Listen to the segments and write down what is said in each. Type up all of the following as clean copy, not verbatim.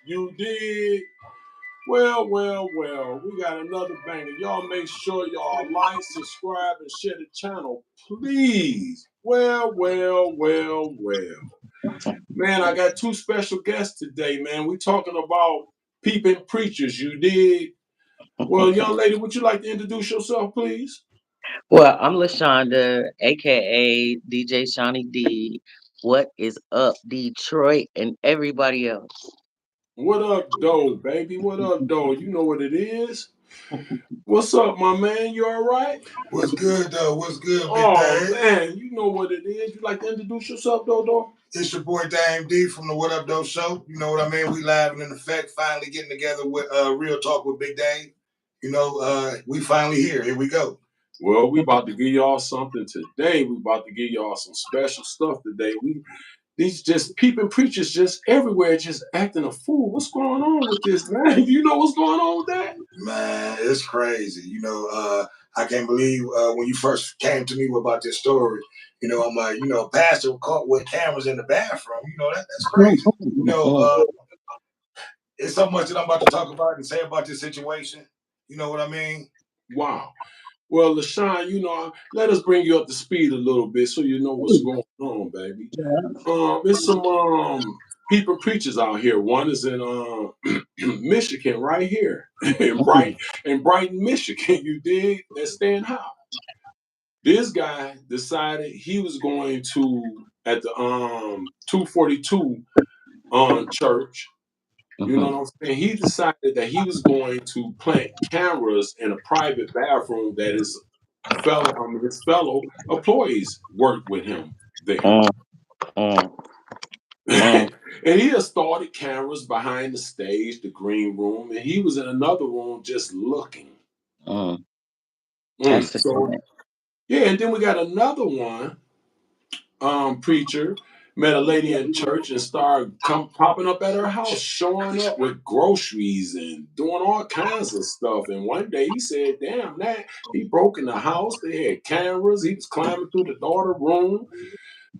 You did. Well, well, well. We got another banger. Y'all make sure y'all like, subscribe, and share the channel, please. Well, well, well, well. Man, I got two special guests today, man. We talking about Peeping Preachers. You did. Well, young lady, would you like to introduce yourself, please? Well, I'm LaShonda, aka DJ Shawnee D. What is up, Detroit and everybody else? What up, Doe, baby? What up, Doe? You know what it is. What's up, my man? You all right? What's good though? What's good, Big Oh Dave? man, you know what it is. You like to introduce yourself, Doe? It's your boy Dame D from the What Up Though Show. You know what I mean? We live and in effect, finally getting together with Real Talk with Big Dave. We finally here. Here we go. Well, we about to give y'all something today. We about to give y'all some special stuff today. These just peeping preachers just everywhere, just acting a fool. What's going on with this, man? You know what's going on with that? Man, it's crazy. I can't believe when you first came to me about this story. I'm like, pastor caught with cameras in the bathroom. That's crazy. It's so much that I'm about to talk about and say about this situation. You know what I mean? Wow. Well, LaShawn, let us bring you up to speed a little bit so you know what's going on, baby. There's some people preachers out here. One is in Michigan, right here, in Brighton, Michigan. You dig? That's Stan Howe. This guy decided he was going to at the 242 church. You know what I'm saying? He decided that he was going to plant cameras in a private bathroom that his fellow employees worked with him there. And he had started cameras behind the stage, the green room, and he was in another room just looking. That's So yeah, and then we got another one preacher met a lady in church and started popping up at her house, showing up with groceries and doing all kinds of stuff. And one day he said, "Damn, that he broke in the house. They had cameras. He was climbing through the daughter room."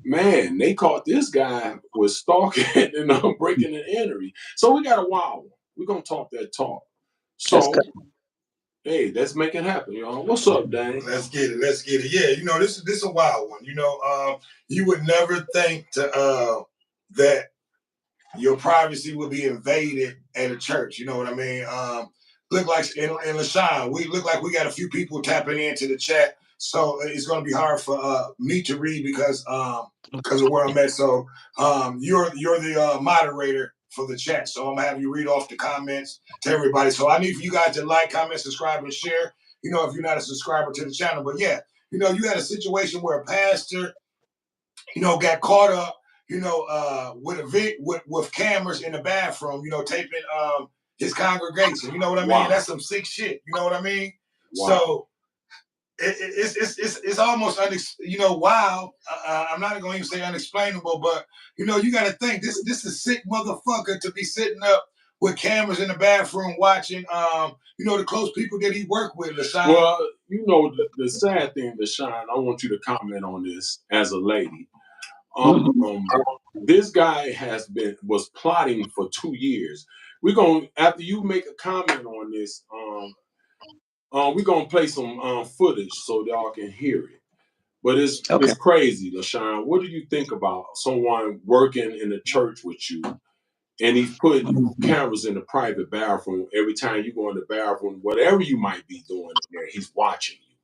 Man, they caught this guy was stalking and breaking and entering. So we got a wild one. We're gonna talk that talk. So good. hey, let's make it happen, y'all. What's up, Dane? Let's get it. Let's get it. Yeah, this is a wild one. You would never think that your privacy would be invaded at a church. You know what I mean? Look like in LaShawn, we look like we got a few people tapping into the chat. So it's going to be hard for me to read because of where I'm at. So you're the moderator for the chat. So I'm gonna have you read off the comments to everybody. So I need for you guys to like, comment, subscribe, and share. If you're not a subscriber to the channel. But yeah, you had a situation where a pastor, got caught up, with cameras in the bathroom, taping his congregation. You know what I mean? Wow. That's some sick shit. You know what I mean? Wow. So it's almost wild. I'm not going to even say unexplainable, but you got to think this is sick motherfucker to be sitting up with cameras in the bathroom watching the close people that he worked with. LaShawn. Well, the sad thing, LaShawn, I want you to comment on this as a lady. This guy was plotting for 2 years. We're gonna after you make a comment on this, we're gonna play some footage so y'all can hear it. But it's crazy, LaShawn. What do you think about someone working in a church with you and he's putting cameras in the private bathroom every time you go in the bathroom, whatever you might be doing in there, he's watching you?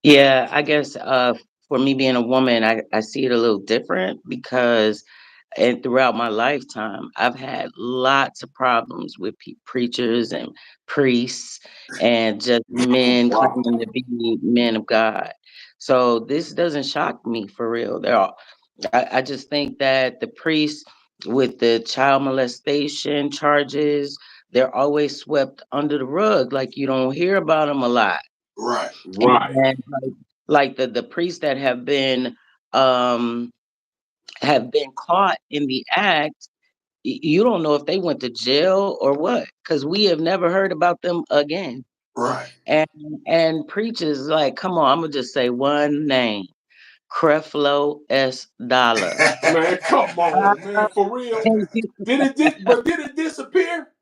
Yeah, I guess for me being a woman, I see it a little different because and throughout my lifetime, I've had lots of problems with preachers and priests and just men claiming to be men of God. So this doesn't shock me for real. I just think that the priests with the child molestation charges, they're always swept under the rug. Like you don't hear about them a lot. Right. And like the priests that um have been caught in the act, you don't know if they went to jail or what, because we have never heard about them again. Right. And preachers, like, come on, I'm gonna just say one name, Creflo S. Dollar. Man, come on, man, for real. Did it disappear?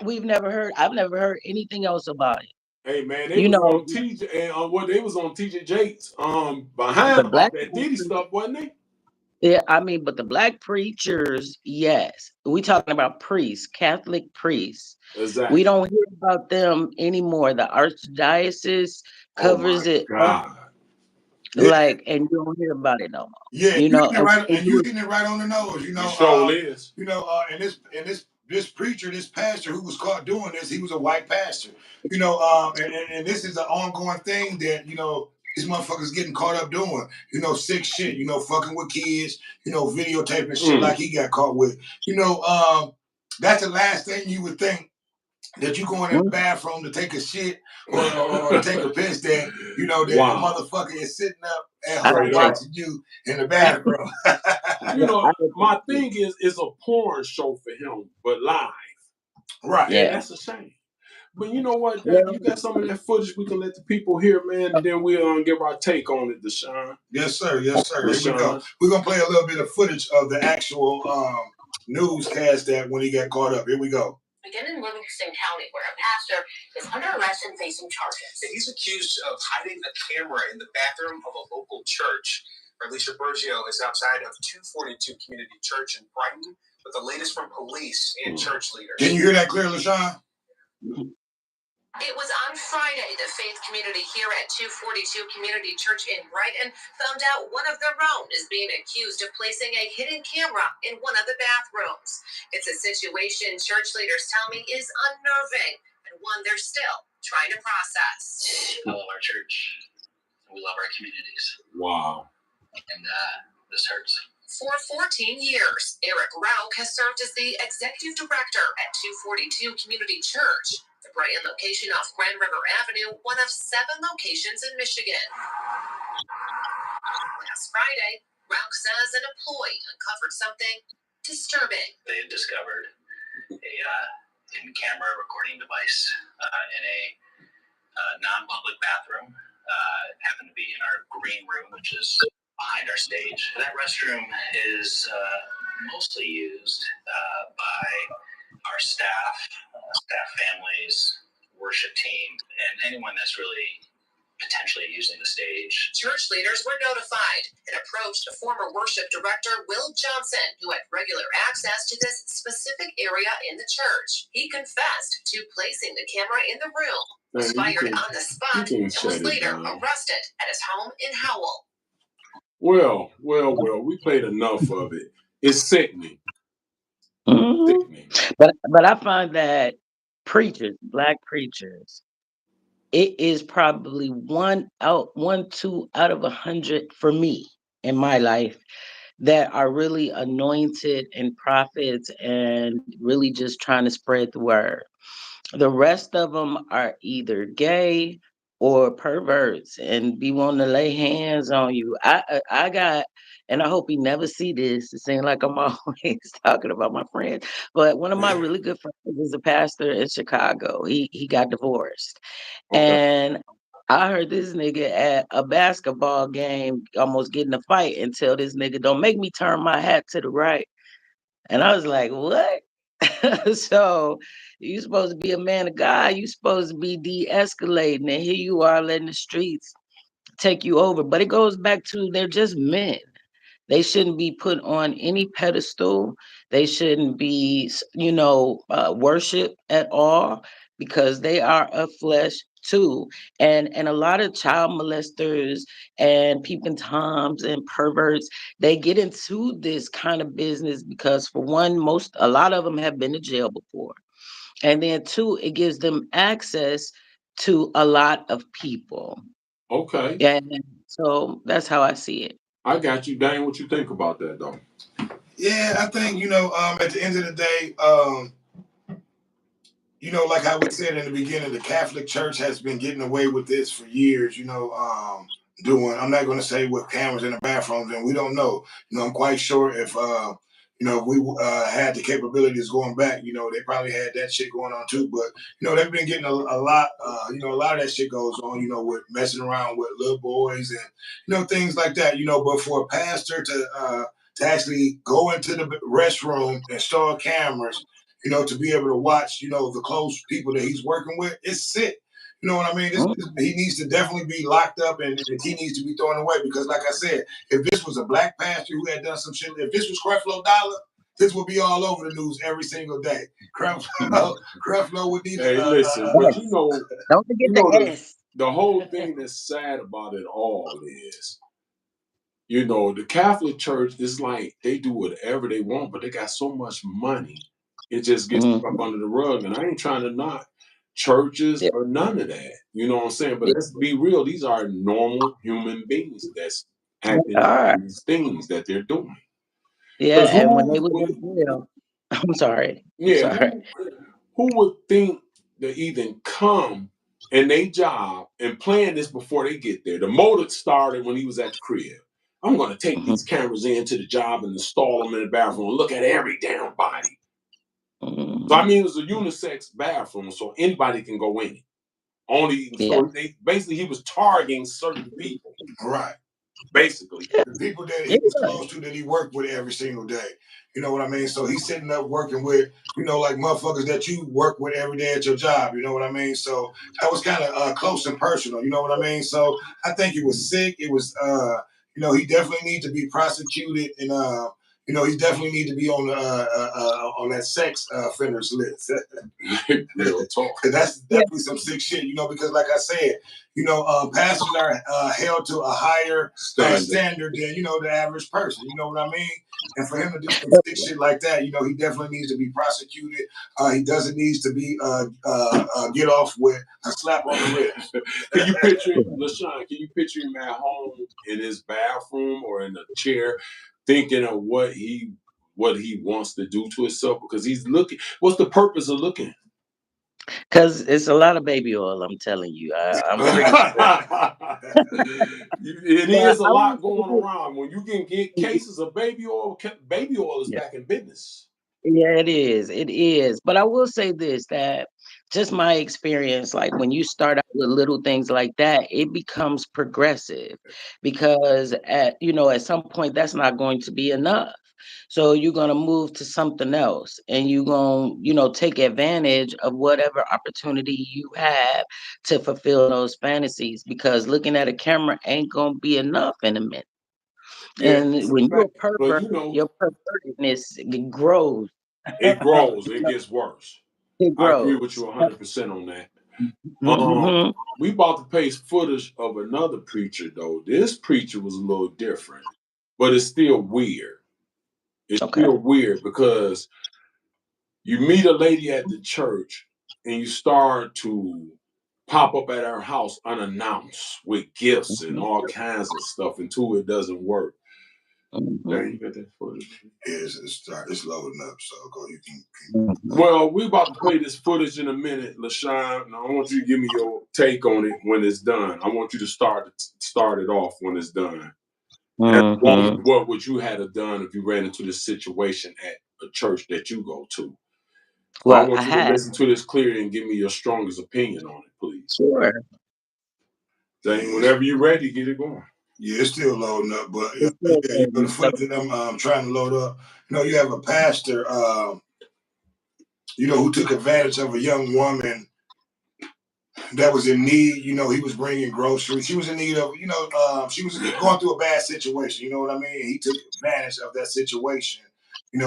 We've never heard. I've never heard anything else about it. Hey man, they You was know, on TJ and they was on TJ Jakes the behind black about that Diddy stuff, wasn't they? Yeah, I mean, but the black preachers, yes. We talking about priests, Catholic priests. We Exactly. don't hear about them anymore. The archdiocese Oh covers my it up, God. Yeah, and you don't hear about it no more. yeah, You you know, hitting it right, and and you you was hitting it right on the nose. You sure is. And this preacher, this pastor who was caught doing this, he was a white pastor. And this is an ongoing thing that these motherfuckers getting caught up doing. Sick shit. Fucking with kids. Videotaping shit like he got caught with. That's the last thing you would think that you going in the bathroom to take a shit or take a piss that the Wow. motherfucker is sitting up at I home Straight up. watching you in the bathroom. My thing is it's a porn show for him, but live. Right. And yeah. that's a shame. But you know what? Well, You got some of that footage we can let the people hear, man, and then we'll give our take on it, Deshaun. Yes, sir. Yes, sir. Here we go. Deshaun. We're gonna play a little bit of footage of the actual newscast that when he got caught up. Here we go. Begin in Livingston County, where a pastor is under arrest and facing charges. He's accused of hiding a camera in the bathroom of a local church. Alicia Bergio is outside of 242 Community Church in Brighton with the latest from police and church leaders. Can you hear that clear, LaShawn? It was on Friday the faith community here at 242 Community Church in Brighton found out one of their own is being accused of placing a hidden camera in one of the bathrooms. It's a situation church leaders tell me is unnerving and one they're still trying to process. I love our church. We love our communities. Wow. And this hurts. For 14 years, Eric Rauch has served as the executive director at 242 Community Church, the Brighton location off Grand River Avenue, one of 7 locations in Michigan. Last Friday, Rauch says an employee uncovered something disturbing. They had discovered a hidden camera recording device in a non-public bathroom. It happened to be in our green room, which is behind our stage. That restroom is mostly used by our staff families, worship team, and anyone that's really potentially using the stage. Church leaders were notified and approached a former worship director, Will Johnson, who had regular access to this specific area in the church. He confessed to placing the camera in the room, was fired on the spot, and was later arrested at his home in Howell. Well, we played enough of it. It's sickening. sickening. But I find that black preachers, it is probably 2 out of 100 for me in my life that are really anointed and prophets and really just trying to spread the word. The rest of them are either gay or perverts and be wanting to lay hands on you. I got, and I hope he never see this. It seems like I'm always talking about my friends, but one of my really good friends is a pastor in Chicago. He got divorced, and I heard this nigga at a basketball game almost getting a fight and tell this nigga, "Don't make me turn my hat to the right." And I was like, "What?" So you supposed to be a man of God. You supposed to be de-escalating, and here you are letting the streets take you over. But it goes back to they're just men. They shouldn't be put on any pedestal. They shouldn't be, worshiped at all because they are of flesh too. And a lot of child molesters and peeping toms and perverts, they get into this kind of business because for one, a lot of them have been to jail before. And then two, it gives them access to a lot of people. Okay. And so that's how I see it. I got you, Dane. What you think about that, though? Yeah, I think at the end of the day, like I would said in the beginning, the Catholic Church has been getting away with this for years. I'm not going to say with cameras in the bathrooms, and we don't know. I'm quite sure if You know, if we had the capabilities going back, you know, they probably had that shit going on too. But you know, they've been getting a lot. You know, a lot of that shit goes on. You know, with messing around with little boys and you know things like that. You know, but for a pastor to actually go into the restroom, install cameras, you know, to be able to watch, you know, the close people that he's working with, it's sick. You know what I mean? He needs to definitely be locked up and he needs to be thrown away because, like I said, if this was a black pastor who had done some shit, if this was Creflo Dollar, this would be all over the news every single day. Creflo would need. Hey, listen, but you know, Don't forget the S. the whole thing that's sad about it all is, you know, the Catholic Church is like they do whatever they want, but they got so much money, it just gets swept under the rug. And I ain't trying to knock churches or none of that. You know what I'm saying? But let's be real; these are normal human beings that's acting out these things that they're doing. Yeah, and when they was in jail, I'm sorry. Who would think to even come in their job and plan this before they get there? The motive started when he was at the crib. I'm going to take these cameras into the job and install them in the bathroom and look at every damn body. So I mean, it was a unisex bathroom, so anybody can go in it. So they basically he was targeting certain people. Right. Basically. The people that he was close to, that he worked with every single day. You know what I mean? So he's sitting up working with, you know, like motherfuckers that you work with every day at your job. You know what I mean? So that was kind of close and personal. You know what I mean? So I think it was sick. It was, you know, he definitely needs to be prosecuted, and you know, he definitely need to be on that sex offenders list. Real talk. That's definitely some sick shit. You know, because like I said, you know, pastors are held to a higher standard than, you know, the average person. You know what I mean? And for him to do some sick shit like that, you know, he definitely needs to be prosecuted. He doesn't need to be get off with a slap on the wrist. Can you picture him, LaShawn? Can you picture him at home in his bathroom or in a chair, thinking of what he wants to do to himself? Because he's looking. What's the purpose of looking? Because it's a lot of baby oil, I'm telling you. I'm pretty sure. It is a lot going around. When you can get cases of baby oil is back in business. Yeah, it is. It is. But I will say this, that just my experience, like when you start out with little things like that, it becomes progressive because at some point that's not going to be enough. So you're going to move to something else and you're going to, take advantage of whatever opportunity you have to fulfill those fantasies because looking at a camera ain't going to be enough in a minute. Yeah, And when you're a but pervert, your pervertedness grows. It grows. It gets worse. It I agree with grows. you 100% on that. Mm-hmm. We about to paste footage of another preacher, though. This preacher was a little different, but it's still weird. It's still weird because you meet a lady at the church and you start to pop up at her house unannounced with gifts and all kinds of stuff until it doesn't work. Dang, you got that footage? It's loading up, so go. You can. Well, we're about to play this footage in a minute, LaShawn. Now, I want you to give me your take on it when it's done. I want you to start it off when it's done. What would you have done if you ran into this situation at a church that you go to? So I want you to listen to this clearly and give me your strongest opinion on it, please. Sure. Dang, whenever you're ready, get it going. Yeah, it's still loading up, but the footage that I'm trying to load up. You have a pastor, who took advantage of a young woman that was in need. He was bringing groceries. She was in need of, she was going through a bad situation. You know what I mean? He took advantage of that situation. He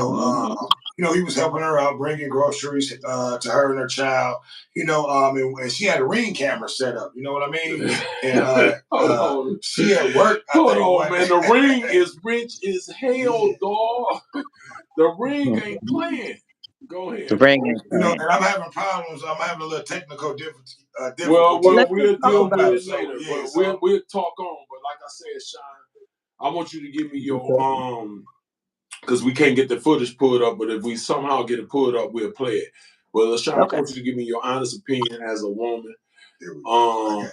was helping her out, bringing groceries to her and her child. And she had a Ring camera set up. You know what I mean? And she at work. Hold on, man. The Ring is rich as hell, dog. The Ring ain't playing. Go ahead. And I'm having problems. I'm having a little technical difficulty. Well, we'll deal with it later. We'll talk on. But like I said, Sean, I want you to give me your because we can't get the footage pulled up. But if we somehow get it pulled up, we'll play it. Well, Sean, I want you to give me your honest opinion as a woman. Oh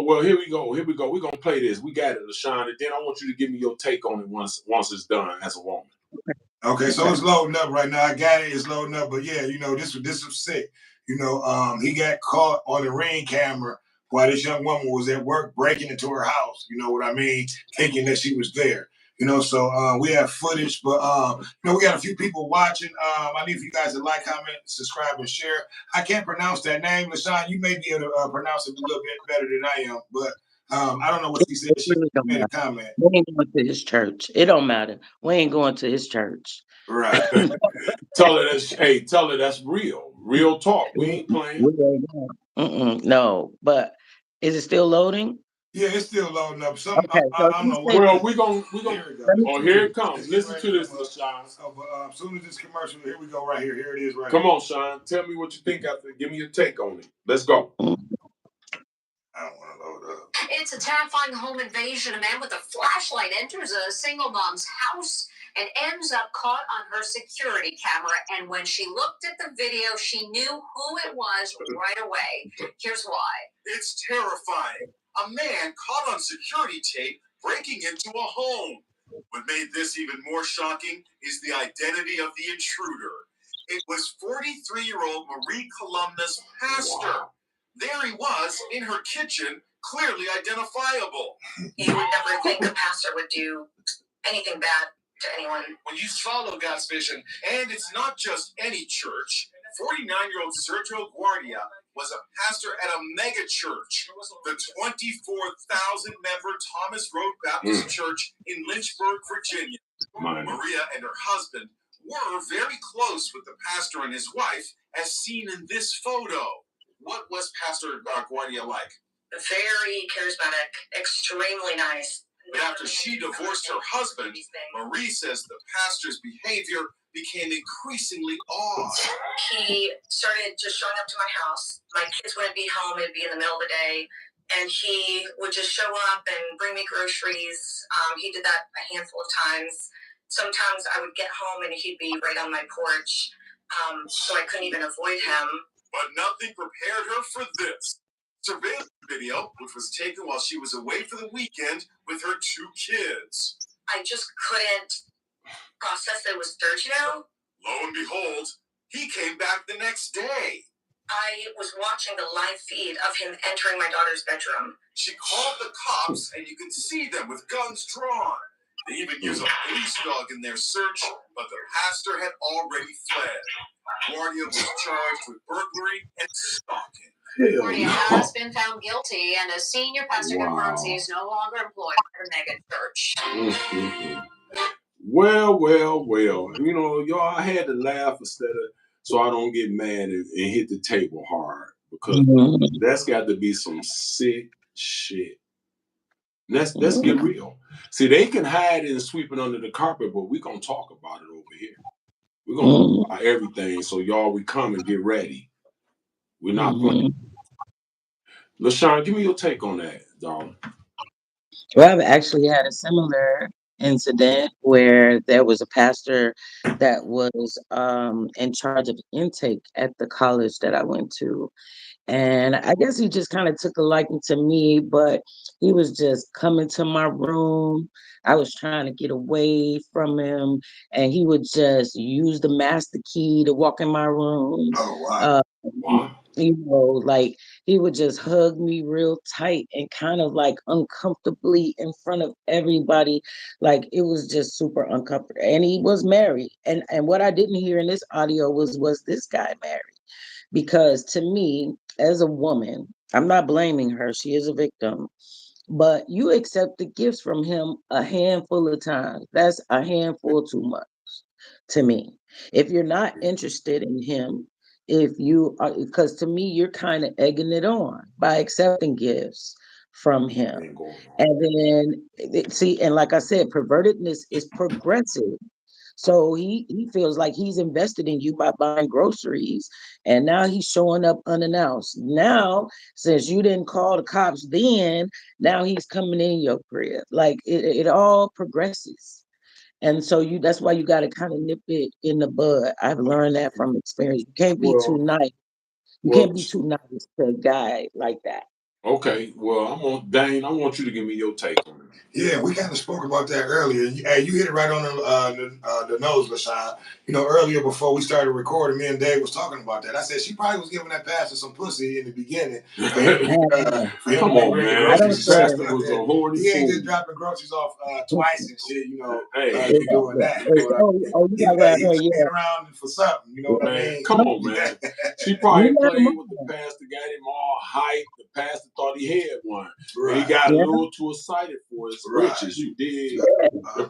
well, here we go. We're gonna play this. We got it, LaShawn. And then I want you to give me your take on it once it's done as a woman. Okay, so it's loading up right now. I got it. It's loading up. But yeah, this was sick. He got caught on the Ring camera while this young woman was at work breaking into her house. You know what I mean? Thinking that she was there. So we have footage, but we got a few people watching. I need for you guys to like, comment, subscribe, and share. I can't pronounce that name, LaShawn. You may be able to pronounce it a little bit better than I am, but I don't know what she said. She made a comment. We ain't going to his church. It don't matter. We ain't going to his church. Right. Tell her that's real talk. We ain't playing. No, but is it still loading? Yeah, it's still loading up. Okay, I don't know. Well, we're gonna. Oh, here it comes. It's Listen to this, up. Sean. So, but as soon as this commercial, here we go. Right here. Here it is. Right. Come here. on, Sean. Tell me what you think after. Give me your take on it. Let's go. I don't want to load up. It's a terrifying home invasion. A man with a flashlight enters a single mom's house and ends up caught on her security camera. And when she looked at the video, she knew who it was right away. Here's why. It's terrifying. A man caught on security tape breaking into a home. What made this even more shocking is the identity of the intruder. It was 43-year-old Marie Columna's pastor. Wow. There he was in her kitchen, clearly identifiable. You would never think a pastor would do anything bad to anyone. When you follow God's vision, and it's not just any church, 49-year-old Sergio Guardia was a pastor at a mega church, the 24,000-member Thomas Road Baptist Church in Lynchburg, Virginia. Maria and her husband were very close with the pastor and his wife, as seen in this photo. What was Pastor Guardia like? Very charismatic, extremely nice. But after she divorced her husband, Marie says the pastor's behavior became increasingly odd. He started just showing up to my house. My kids wouldn't be home. It'd be in the middle of the day. And he would just show up and bring me groceries. He did that a handful of times. Sometimes I would get home and he'd be right on my porch. So I couldn't even avoid him. But nothing prepared her for this. Surveillance video, which was taken while she was away for the weekend with her 2 kids. I just couldn't process that it was Thursday now. Lo and behold, he came back the next day. I was watching the live feed of him entering my daughter's bedroom. She called the cops, and you could see them with guns drawn. They even used a police dog in their search, but the pastor had already fled. Guardia was charged with burglary and stalking. Guardia has been found guilty, and a senior pastor confirms he is no longer employed by the mega church. Well. Y'all, I had to laugh so I don't get mad and hit the table hard, because that's got to be some sick shit. Let's get real. See, they can hide it and sweep it under the carpet, but we're going to talk about it over here. We're going to talk about everything. So, y'all, we come and get ready. We're not playing. LaShawn, give me your take on that, dog. Well, I've actually had a similar incident where there was a pastor that was in charge of intake at the college that I went to. And I guess he just kind of took a liking to me, but he was just coming to my room. I was trying to get away from him, and he would just use the master key to walk in my room. Oh, wow. Like he would just hug me real tight and kind of like uncomfortably in front of everybody. Like it was just super uncomfortable. And he was married. And what I didn't hear in this audio was this guy married? Because to me, as a woman, I'm not blaming her. She is a victim. But you accept the gifts from him a handful of times. That's a handful too much to me. If you're not interested in him, if you are, because to me, you're kind of egging it on by accepting gifts from him. And then, see, and like I said, pervertedness is progressive. So he feels like he's invested in you by buying groceries, and now he's showing up unannounced. Now, since you didn't call the cops then, now he's coming in your crib. Like it all progresses. And so that's why you got to kind of nip it in the bud. I've learned that from experience. You can't be too nice. You can't be too nice to a guy like that. Okay, well, Dane, I want you to give me your take on it. Yeah, we kind of spoke about that earlier. Hey, you hit it right on the nose, LaShawn. You know, earlier before we started recording, me and Dave was talking about that. I said she probably was giving that pastor some pussy in the beginning for him Come to be on, bringing man. I groceries. don't The say pastor was a horny He ain't fool. just dropping groceries off twice and shit. You know, Hey, you doing that. You know what I mean? you got right He here, was yeah. paying around for something. You know what I man, mean? come on, man. She You probably got played him with the pastor, got him all hyped. The pastor thought he had one. Right. And he got Yeah. a little too excited for his riches. You dig? Uh,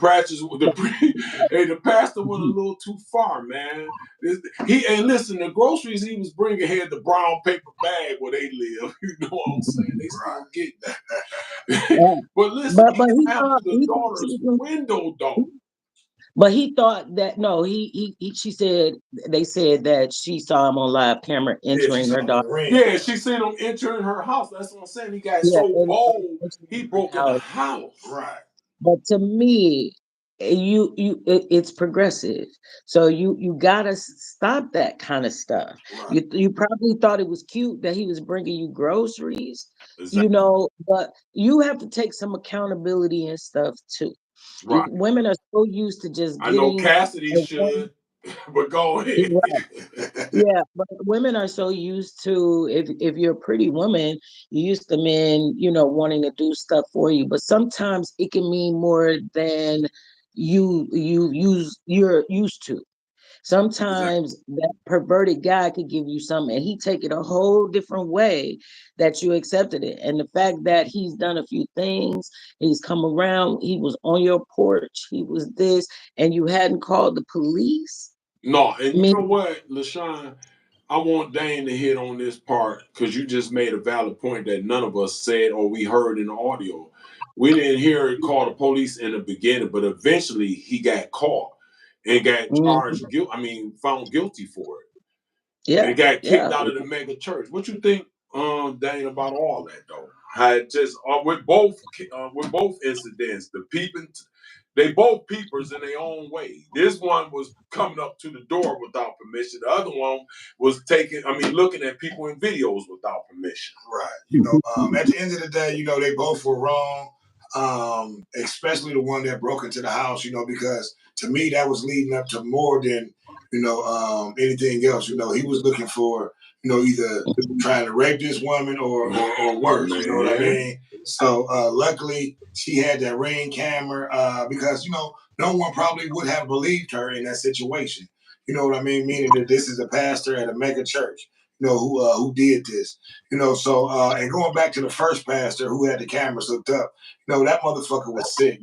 The pastor went a little too far, man. And listen, the groceries he was bringing had the brown paper bag where they live. You know what I'm saying? They still get that. Yeah. But listen, But he he got thought to the he thought daughter's she was, window, though. but he thought that no, she said they said that she saw him on live camera yeah, she entering saw her him in the daughter. ring. Yeah, she seen him entering her house. That's what I'm saying. He got Yeah, so bold, he entering broke her in the house. house. Right. But to me, it's progressive. So you gotta stop that kind of stuff. Right. You probably thought it was cute that he was bringing you groceries, Exactly. but you have to take some accountability and stuff too. Right. Women are so used to just I know getting. Cassidy should, but go ahead. Yeah, but women are so used to if you're a pretty woman, you're used to men, wanting to do stuff for you. But sometimes it can mean more than you're used to. Exactly. Sometimes that perverted guy could give you something and he take it a whole different way that you accepted it. And the fact that he's done a few things, he's come around, he was on your porch, he was this, and you hadn't called the police. No, I and you mean, know what, LaShawn? I want Dane to hit on this part because you just made a valid point that none of us said or we heard in the audio. We didn't hear it call the police in the beginning, but eventually he got caught and got charged found guilty for it. yeah, And got yeah. kicked out of the mega church. What you think, Dane, about all that though? How it just with both incidents, they both peepers in their own way. This one was coming up to the door without permission. The other one was looking at people in videos without permission. Right. At the end of the day, they both were wrong. Especially the one that broke into the house, because to me that was leading up to more than, anything else. He was looking for, either trying to rape this woman or worse. You know what I mean? So luckily she had that ring camera because, no one probably would have believed her in that situation. You know what I mean? Meaning that this is a pastor at a mega church, who did this. So and going back to the first pastor who had the cameras hooked up, that motherfucker was sick.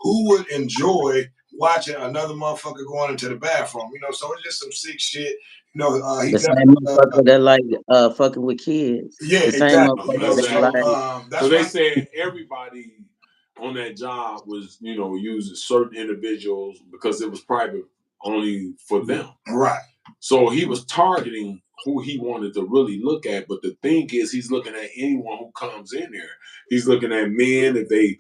Who would enjoy watching another motherfucker going into the bathroom? So it's just some sick shit. He The same definitely motherfucker that like fucking with kids. yeah, The same exactly. motherfucker that Exactly. like That's So they why said everybody on that job was, using certain individuals because it was private only for them. right. So he was targeting who he wanted to really look at. But the thing is, he's looking at anyone who comes in there. He's looking at men if they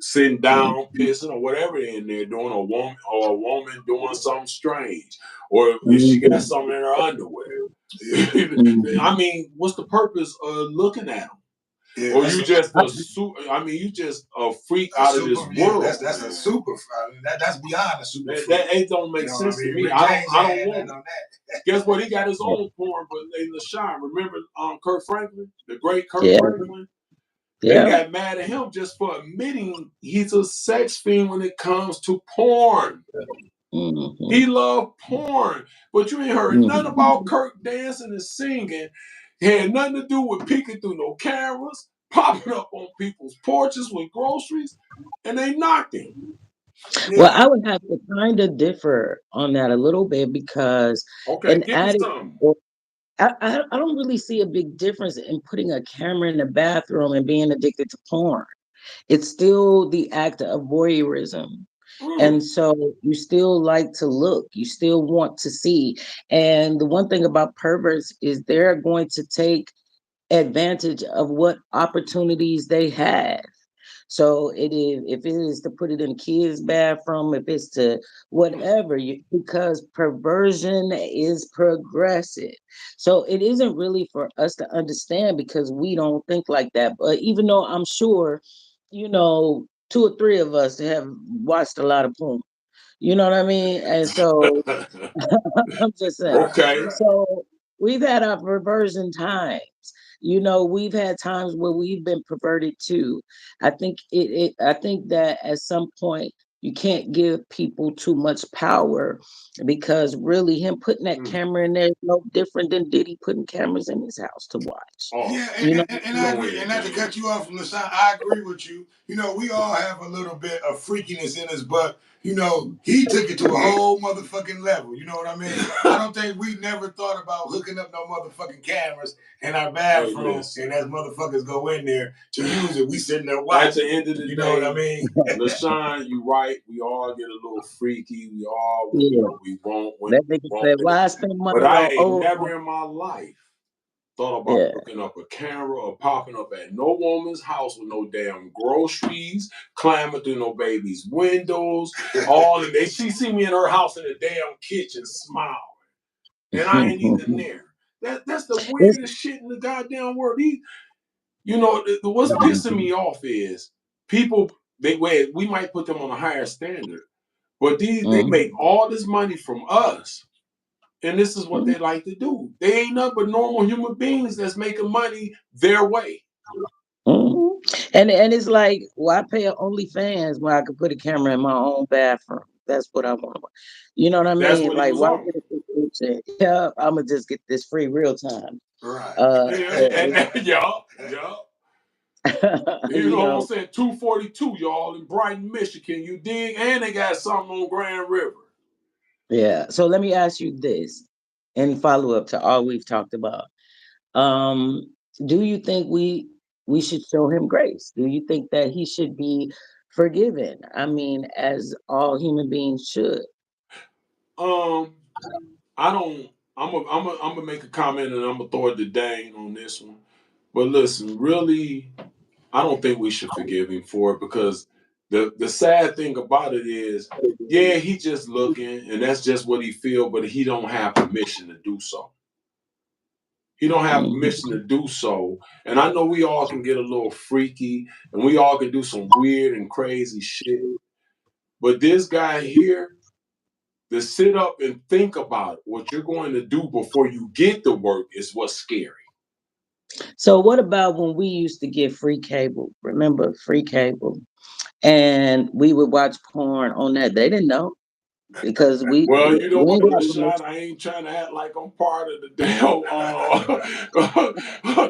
sitting down, pissing, or whatever they're in there doing, a woman doing something strange, or if she got something in her underwear. I mean, what's the purpose of looking at them? Yeah, Or you just you just a freak out of this world. That's a super. That's beyond a super. That ain't don't make sense to me. Rick I James don't ain't want nothing it. on that. Guess what? He got his own porn, but in the shine. Remember Kurt Franklin, the great Kurt Yeah. Franklin? They Yeah. got mad at him just for admitting he's a sex fiend when it comes to porn. Mhm. He loved porn, but you ain't heard nothing about Kurt dancing and singing. It had nothing to do with peeking through no cameras, popping up on people's porches with groceries, and they knocked him. Well, I would have to kind of differ on that a little bit because Okay, an give me addict, some. I don't really see a big difference in putting a camera in the bathroom and being addicted to porn. It's still the act of voyeurism. And so you still like to look, you still want to see. And the one thing about perverts is they're going to take advantage of what opportunities they have. So if it is to put it in a kid's bathroom, if it's to whatever, because perversion is progressive. So it isn't really for us to understand because we don't think like that. But even though I'm sure, two or three of us have watched a lot of porn. You know what I mean? And so I'm just saying. Okay. So we've had our perversion times. We've had times where we've been perverted too. I think I think that at some point you can't give people too much power because really him putting that camera in there is no different than Diddy putting cameras in his house to watch. Oh, Yeah, You know? and I agree. And not to cut you off from the side, I agree with you. We all have a little bit of freakiness in us, but he took it to a whole motherfucking level. You know what I mean? I don't think we never thought about hooking up no motherfucking cameras in our bathroom, and as motherfuckers go in there to use it, we sitting there watching. At the end of the day, you know what I mean? LaShawn, you right. We all get a little freaky. We all we want when That we nigga want. said, "Why I spend money But I on ain't old?" never in my life thought about hooking up a camera or popping up at no woman's house with no damn groceries, climbing through no baby's windows, all and she see me in her house in the damn kitchen smiling. And I ain't even there. That's the weirdest shit in the goddamn world. What's pissing me off is people we might put them on a higher standard, but they make all this money from us. And this is what they like to do. They ain't nothing but normal human beings that's making money their way. And it's like, why pay OnlyFans when I could put a camera in my own bathroom? That's what I want. You know what I mean? That's what he Like, was why on. get a subscription? Yeah, I'm gonna just get this free real time. Right. Yeah. You know what I'm saying? 242, y'all, in Brighton, Michigan. You dig? And they got something on Grand River. Yeah. So let me ask you this, in follow up to all we've talked about. Do you think we should show him grace? Do you think that he should be forgiven? I mean, as all human beings should. I don't. I'm gonna make a comment and I'm gonna throw it to Dane on this one. But listen, really, I don't think we should forgive him for it because the sad thing about it is, yeah, he just looking and that's just what he feel, but he don't have permission to do so. He don't have permission to do so. And I know we all can get a little freaky and we all can do some weird and crazy shit. But this guy here, to sit up and think about what you're going to do before you get to work is what's scary. So what about when we used to get free cable? Remember free cable? And we would watch porn on that. They didn't know because Well, you know we what, ain't got LaShawn, I ain't trying to act like I'm part of the damn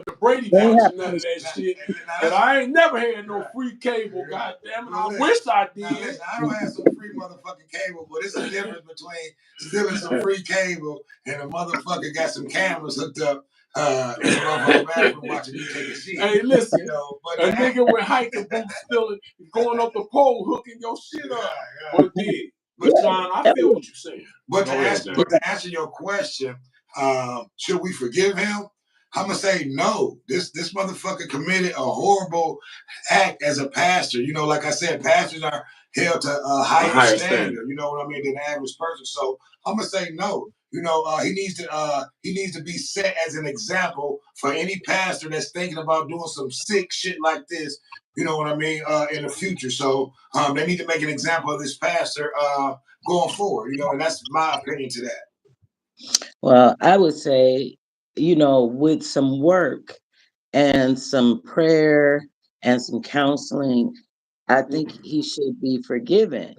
the Brady Bunch and none of that shit. But I ain't never had no free cable, goddamn it. I wish I did. Now listen, I don't have some free motherfucking cable, but it's a difference between stealing some free cable and a motherfucker got some cameras hooked up in the motherfucking bathroom watching you take a shit. Hey, listen, but a nigga with hiking boots stealing, going up the pole, hooking your shit up. But did. But Sean, I feel what you're saying. But to answer your question, should we forgive him? I'm gonna say no. This motherfucker committed a horrible act as a pastor. Like I said, pastors are held to a higher standard. You know what I mean, than the average person. So I'm gonna say no. He needs to be set as an example for any pastor that's thinking about doing some sick shit like this. You know what I mean, in the future. So they need to make an example of this pastor going forward. And that's my opinion to that. Well, I would say, with some work and some prayer and some counseling, I think he should be forgiven.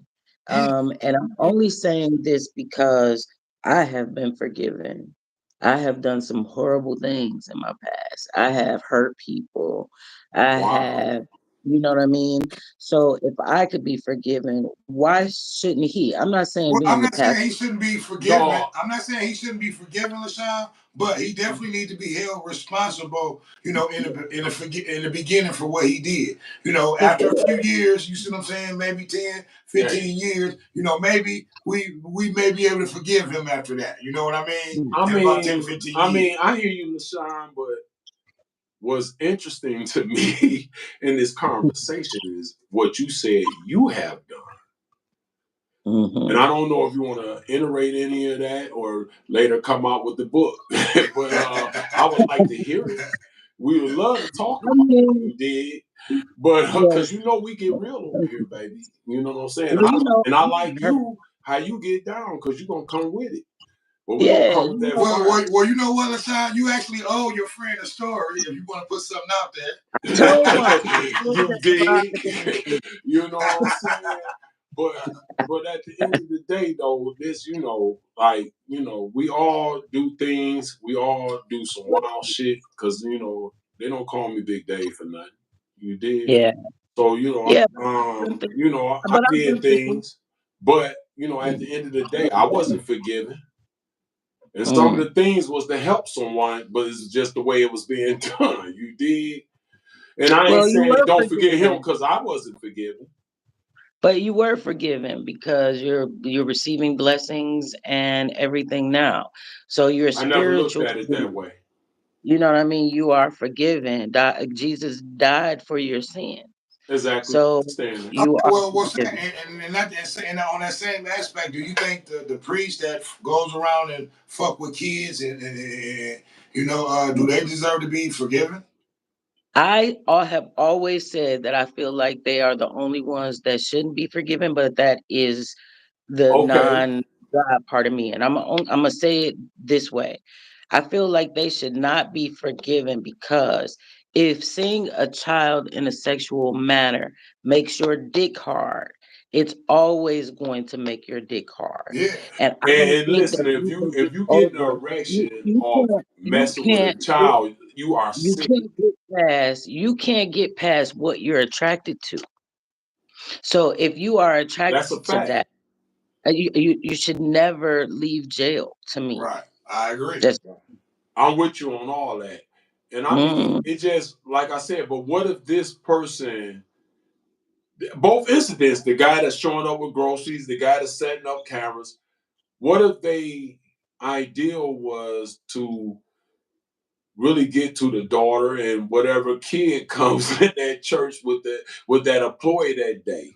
And I'm only saying this because I have been forgiven. I have done some horrible things in my past. I have hurt people. I have, you know what I mean? So if I could be forgiven, why shouldn't he? I'm not saying I'm being the not saying pastor. he shouldn't be forgiven. I'm not saying he shouldn't be forgiven, LaShawn, but he definitely needs to be held responsible, in the beginning for what he did. After a few years, you see what I'm saying, maybe 10, 15 years, maybe we may be able to forgive him after that. You know what I mean? About 10, 15 years. I hear you, LaShawn, but was interesting to me in this conversation is what you said you have done. And I don't know if you want to iterate any of that or later come out with the book, but I would like to hear it. We would love to talk about what you did, but because we get real over here, baby. You know what I'm saying? And I like you how you get down because you're gonna come with it. But we're gonna come with that fire. Well, you know what, LaShawn? You actually owe your friend a story if you want to put something out there. You did. You know what I'm saying? But at the end of the day, though, this, we all do things. We all do some wild shit because, they don't call me Big Dave for nothing. You did. Yeah. So, Yeah. I did things. But, at the end of the day, I wasn't forgiven. And some of the things was to help someone, but it's just the way it was being done. You did. And I ain't saying don't forget him because I wasn't forgiven. But you were forgiven because you're receiving blessings and everything now. So you're spiritual. I never looked at it that way. You know what I mean? You are forgiven. Jesus died for your sin. Exactly. So you are forgiven. And on that same aspect, do you think the priest that goes around and fuck with kids and do they deserve to be forgiven? I have always said that I feel like they are the only ones that shouldn't be forgiven, but that is the non-God part of me. And I'm gonna say it this way. I feel like they should not be forgiven because if seeing a child in a sexual manner makes your dick hard, it's always going to make your dick hard. Yeah. And I don't think listen, that if you get an erection off messing with a child, you are sick. You can't get past what you're attracted to. So if you are attracted to that, you should never leave jail. To me, right? I agree. I'm with you on all that, and I mean it just like I said. But what if this person, both incidents, the guy that's showing up with groceries, the guy that's setting up cameras, what if they ideal was to really get to the daughter and whatever kid comes in that church with that employee that day?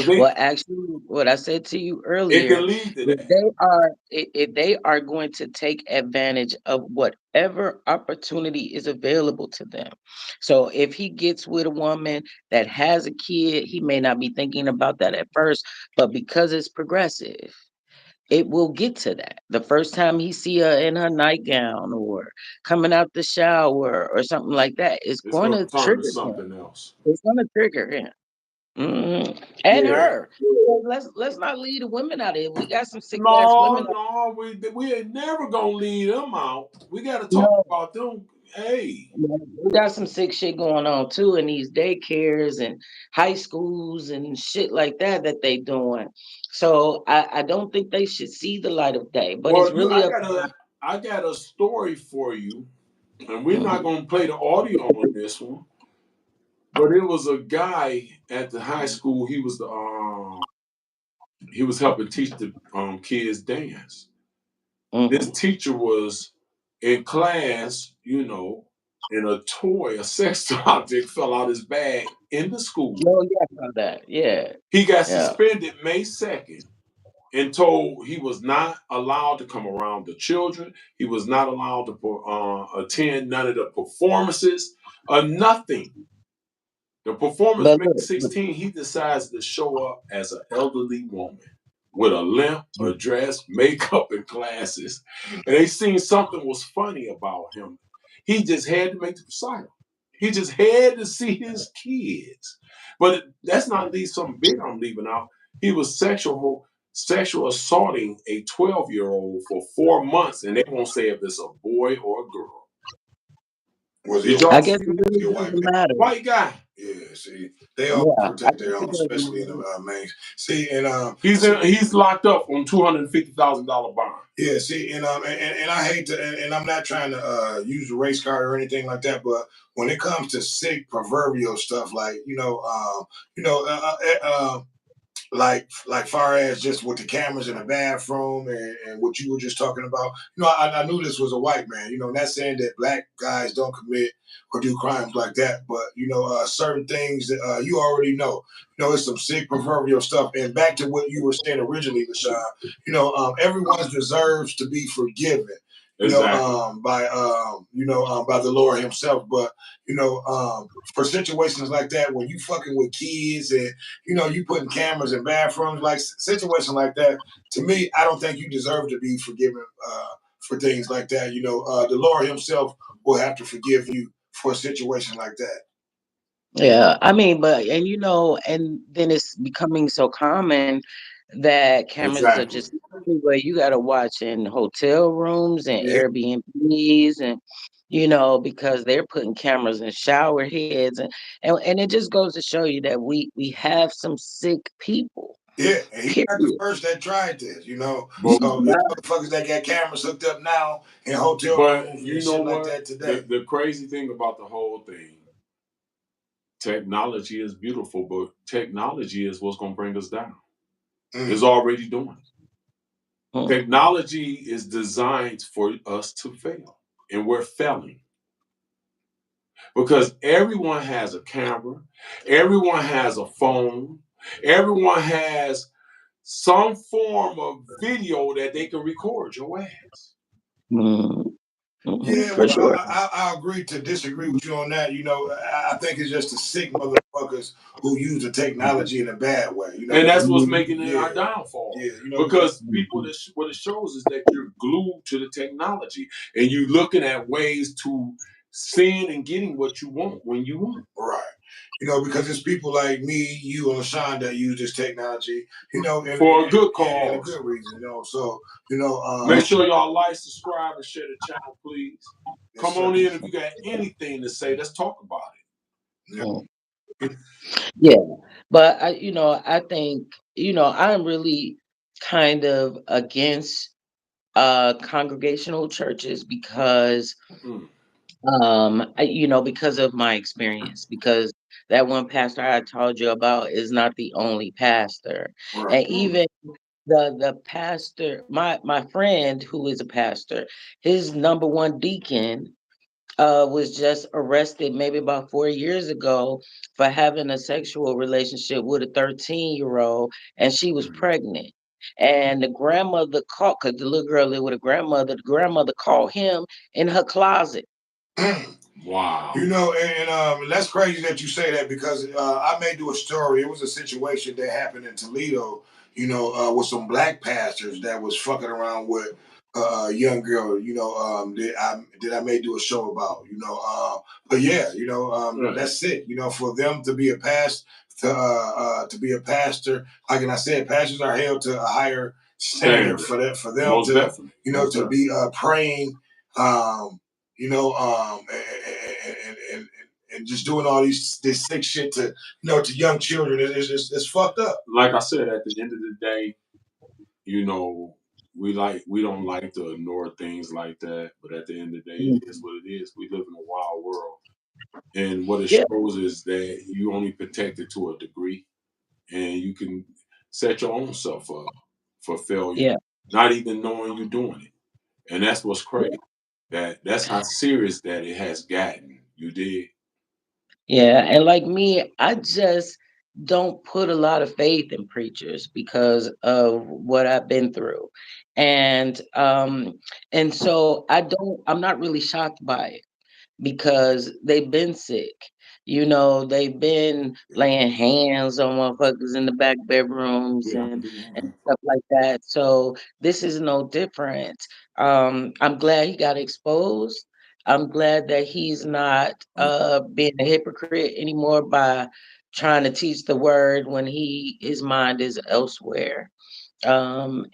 Well, actually, what I said to you earlier, it can lead to that. If they are going to take advantage of whatever opportunity is available to them. So if he gets with a woman that has a kid, he may not be thinking about that at first, but because it's progressive, it will get to that. The first time he see her in her nightgown or coming out the shower or something like that, it's going to trigger something else. It's going to trigger him. And her. Let's not leave the women out of it. We got some sick ass women. No, we ain't never gonna leave them out. We got to talk about them. Hey, we got some sick shit going on too in these daycares and high schools and shit like that they doing. So I don't think they should see the light of day. But it's really I got a story for you, and we're not gonna play the audio on this one. But it was a guy at the high school. He was helping teach the kids dance. This teacher was in class, and a sex object fell out his bag in the school. Oh, yeah. He got suspended May 2nd and told he was not allowed to come around the children. He was not allowed to attend none of the performances or nothing. The performance May 16, he decides to show up as an elderly woman with a limp, a dress, makeup, and glasses. And they seen something was funny about him. He just had to make the recital. He just had to see his kids. But that's not something big I'm leaving out. He was sexual assaulting a 12-year-old for 4 months, and they won't say if it's a boy or a girl. I guess it really doesn't matter. White guy. Yeah, see, they all protect their own, especially in the main. See, and he's locked up on $250,000 bond. Yeah, see, and I hate to, and I'm not trying to use the race card or anything like that, but when it comes to sick proverbial stuff, like like far as just with the cameras in the bathroom and what you were just talking about. You know, I knew this was a white man. You know, not saying that black guys don't commit or do crimes like that, but you know, certain things that you already know. You know, it's some sick proverbial stuff. And back to what you were saying originally, LaShawn. You know, everyone deserves to be forgiven. You know, Exactly. by the Lord Himself. But you know, for situations like that, when you fucking with kids and you know, you putting cameras in bathrooms, like situation like that. To me, I don't think you deserve to be forgiven for things like that. You know, the Lord Himself will have to forgive you for a situation like that. Yeah, I mean, but and you know, and then it's becoming so common that cameras are Exactly. just everywhere. You got to watch in hotel rooms and Yeah, Airbnbs, and you know, because they're putting cameras in shower heads, and it just goes to show you that we have some sick people. yeah. And He's not the Period. first that tried this. You know, But so it's motherfuckers that got cameras hooked up now in hotel but rooms and you know shit like what? that today. The crazy thing about the whole thing, technology is beautiful, but technology is what's gonna bring us down. Mm. It's already doing it. Mm, Technology is designed for us to fail, and we're failing because everyone has a camera, everyone has a phone, everyone has some form of video that they can record your ass. mm, Yeah, for well, sure. I agree to disagree with you on that. You know, I think it's just the sick motherfuckers who use the technology in a bad way. You know, And that's because what's Mhm, making it yeah, our downfall. yeah, you know, because Because people, mhm. what it shows is that you're glued to the technology, and you're looking at ways to seeing and getting what you want when you want. right, you know, because it's people like me, you, and LaShawn that use this technology. You know, For a good and a cause. good reason. You know, so you know, Make sure y'all like, subscribe, and share the channel, please. yes, Come sir. on in if you got anything to say. Let's talk about Yeah. Mm. Yeah, but I think, I'm really kind of against congregational churches because it. Mm, because of my experience, because that one pastor I told you about is not the only pastor. Right. And even the pastor, my friend who is a pastor, his number one deacon was just arrested maybe about 4 years ago for having a sexual relationship with a 13-year-old, and she was mm. pregnant. And the grandmother called, because the little girl lived with a grandmother. The grandmother called him in her closet. You Wow. know, that's crazy that you say that because I may do a story. It was a situation that happened in Toledo, you know, with some black pastors that was fucking around with a young girl, you know, that I may do a show about, you know. But yeah, you know, Right. that's it. You know, for them to be a to be a pastor, like and I said, pastors are held to a higher standard Standard. for that for them Most to, definitely. you know, Most to definitely. be praying. You know, and just doing all this sick shit to to young children it's fucked up. Like I said, at the end of the day, you know, we don't like to ignore things like that, but at the end of the day, it Mhm. is what it is. We live in a wild world, and what it Yeah, shows is that you only protected to a degree, and you can set your own self up for failure, yeah, not even knowing you're doing it, and that's what's yeah. crazy. That's how serious that it has gotten. You did. Yeah, and like me, I just don't put a lot of faith in preachers because of what I've been through. And so I'm not really shocked by it because they've been sick. They've been laying hands on motherfuckers in the back bedrooms Yeah, and stuff like that. So this is no different. I'm glad he got exposed. I'm glad that he's not being a hypocrite anymore by trying to teach the word when his mind is elsewhere. And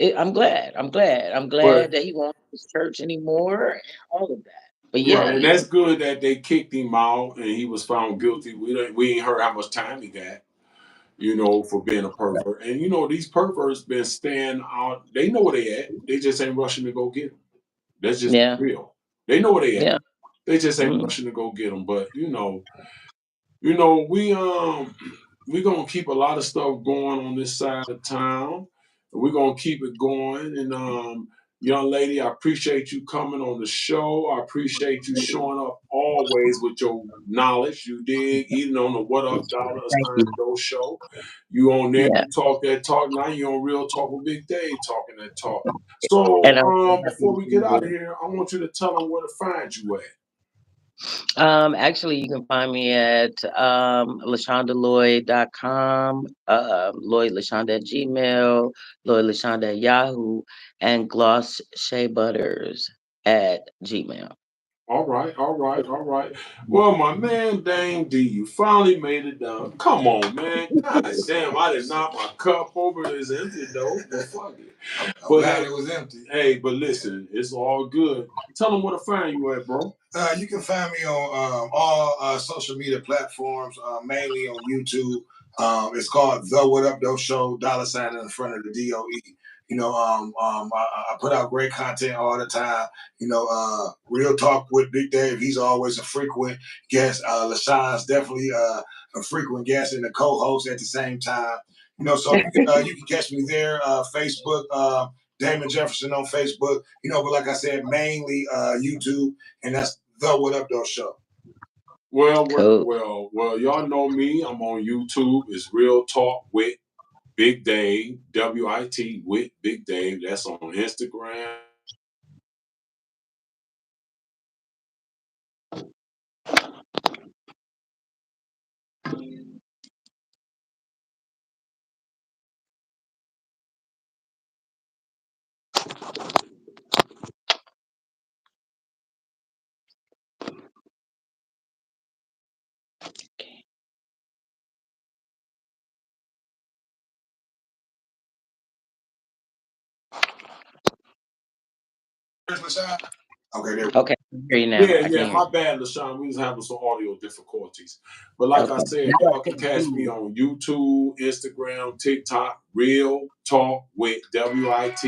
I'm glad. I'm glad but that he won't go to church anymore and all of that. But right, yeah, and he's that's good that they kicked him out and he was found guilty. We ain't heard how much time he got, for being a pervert. And these perverts been staying out. They know where they at. They just ain't rushing to go get them. That's just yeah, real. They know where they at. yeah. They just ain't Mm, rushing to go get them. But we we're gonna keep a lot of stuff going on this side of town. We're gonna keep it going. And young lady, I appreciate you coming on the show. I appreciate you showing up always with your knowledge. You dig, even on the What Up Dollar Thank you. Assigned Dough show. You on there, Yeah. you talk that talk. Now you on Real Talk with Big Dave talking that talk. So And I'm so happy before to we be get out of here. here, I want you to tell them where to find you at. Actually, you can find me at LaShondaLloyd.com, Lloyd LaShonda at Gmail, Lloyd LaShonda at Yahoo, and Gloss Shea Butters at Gmail. All right, all right, all right. Well, my man Dame D, you finally made it down. Come on, man. God damn, I did knock my cup over. It's empty though. But fuck it. I'm But glad hey, it was empty. hey, but listen, it's all good. Tell them where to find you at, bro. You can find me on all social media platforms, mainly on YouTube. It's called The What Up Doe Show, $ in the front of the DOE. I put out great content all the time. Real Talk with Big Dave. He's always a frequent guest. LaShawn's definitely a frequent guest and a co-host at the same time. So you can catch me there. Facebook, Damon Jefferson on Facebook. But like I said, mainly YouTube, and that's The What Up Doe Show. Cool. Well, y'all know me. I'm on YouTube. It's Real Talk with Big Dave, WIT with Big Dave. That's on Instagram. Okay, there. Okay, I can hear you now. Yeah, I yeah. can hear My bad, LaShawn. We was having some audio difficulties. But you. like I Okay. said, Now I y'all can can catch see me you. on YouTube, Instagram, TikTok, Real Talk with WIT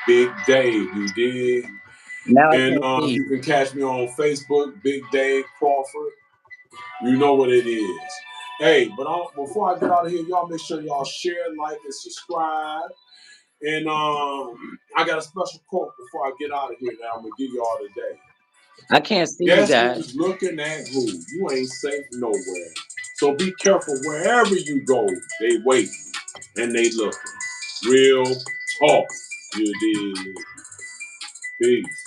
Big Dave. You dig? Now I And can see you you. can catch me on Facebook, Big Dave Crawford. You know what it is. Hey, but before I get out of here, y'all make sure y'all share, like, and subscribe. And I got a special quote before I get out of here that I'm gonna give y'all today. I can't see you Guess guys. who's looking at who? You ain't safe nowhere. So be careful wherever you go. They waiting and they looking. Real talk. You did. Peace.